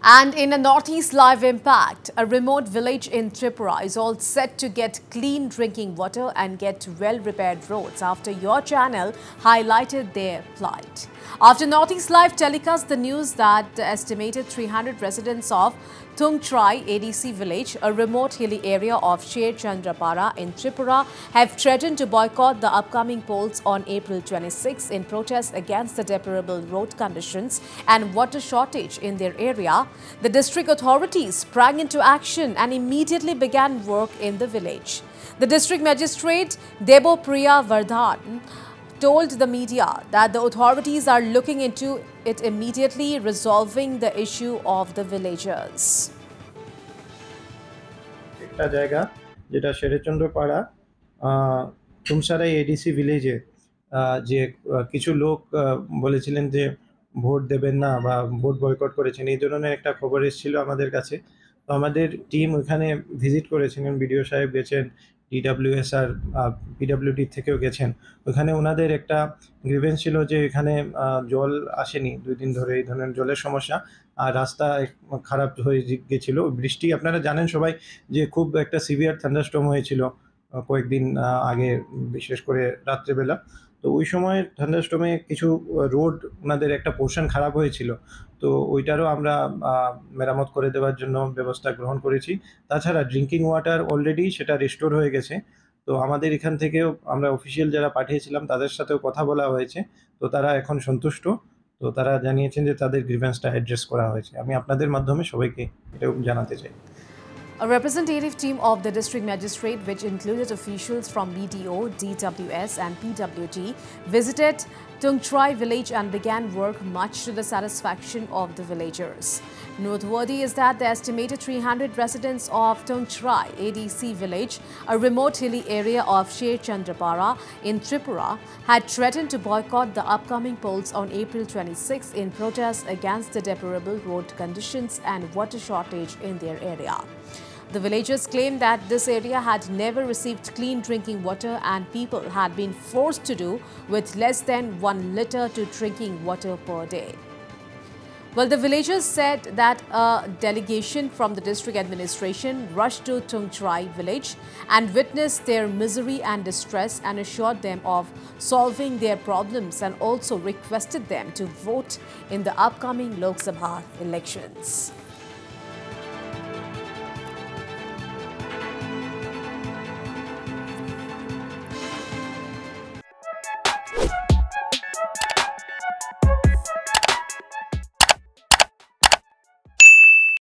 And in a Northeast Live Impact, a remote village in Tripura is all set to get clean drinking water and get well-repaired roads after your channel highlighted their plight. After Northeast Live telecast the news that the estimated 300 residents of Tungtrai ADC village, a remote hilly area of Sher Chandrapara in Tripura, have threatened to boycott the upcoming polls on April 26 in protest against the deplorable road conditions and water shortage in their area, the district authorities sprang into action and immediately began work in the village. The district magistrate Debo Priya Vardhan told the media that the authorities are looking into it immediately, resolving the issue of the villagers. একটা জায়গা যেটা শেরেচন্দ্রপাড়া তুমসারাই ADC ভিলেজে যে কিছু লোক বলেছিলেন যে vote দেবেন না বা ভোট বয়কট করেছেন, এই ধরনের একটা খবর এসেছিল আমাদের কাছে। তো আমাদের টিম ওখানে ভিজিট করেছিলেন, বিডিও সাহেব গেছেন, ডিডব্লিউএস আর পিডব্লিউডি থেকেও গেছেন। ওখানে ওনাদের একটা গ্রিভেন্স ছিল যে এখানে জল আসেনি 2 দিন ধরে, এই ধরনের জলের সমস্যা, আর রাস্তা খারাপ হয়ে গেছিলো। বৃষ্টি আপনারা জানেন সবাই যে খুব একটা সিভিয়ার থান্ডারস্টর্ম হয়েছিল কয়েকদিন আগে, বিশেষ করে রাত্রেবেলা। তো ওই সময় থান্ডারস্টর্মে কিছু রোড ওনাদের একটা পোর্শন খারাপ হয়েছিল, তো ওইটারও আমরা মেরামত করে দেওয়ার জন্য ব্যবস্থা গ্রহণ করেছি। তাছাড়া ড্রিঙ্কিং ওয়াটার অলরেডি সেটা রিস্টোর হয়ে গেছে। তো আমাদের এখান থেকেও আমরা অফিসিয়াল যারা পাঠিয়েছিলাম তাদের সাথেও কথা বলা হয়েছে, তো তারা এখন সন্তুষ্ট। তো তারা জানিয়েছেন যে তাদের গ্রিভেন্সটা অ্যাড্রেস করা হয়েছে। আমি আপনাদের মাধ্যমে সবাইকে এটাও জানাতে চাই। A representative team of the district magistrate, which included officials from BDO, DWS and PWD, visited Tungtrai village and began work much to the satisfaction of the villagers. Noteworthy is that the estimated 300 residents of Tungtrai ADC village, a remote hilly area of Sher Chandrapara in Tripura, had threatened to boycott the upcoming polls on April 26 in protest against the deplorable road conditions and water shortage in their area. The villagers claimed that this area had never received clean drinking water and people had been forced to do with less than 1 liter to drinking water per day. Well, the villagers said that a delegation from the district administration rushed to Tungtrai village and witnessed their misery and distress and assured them of solving their problems and also requested them to vote in the upcoming Lok Sabha elections.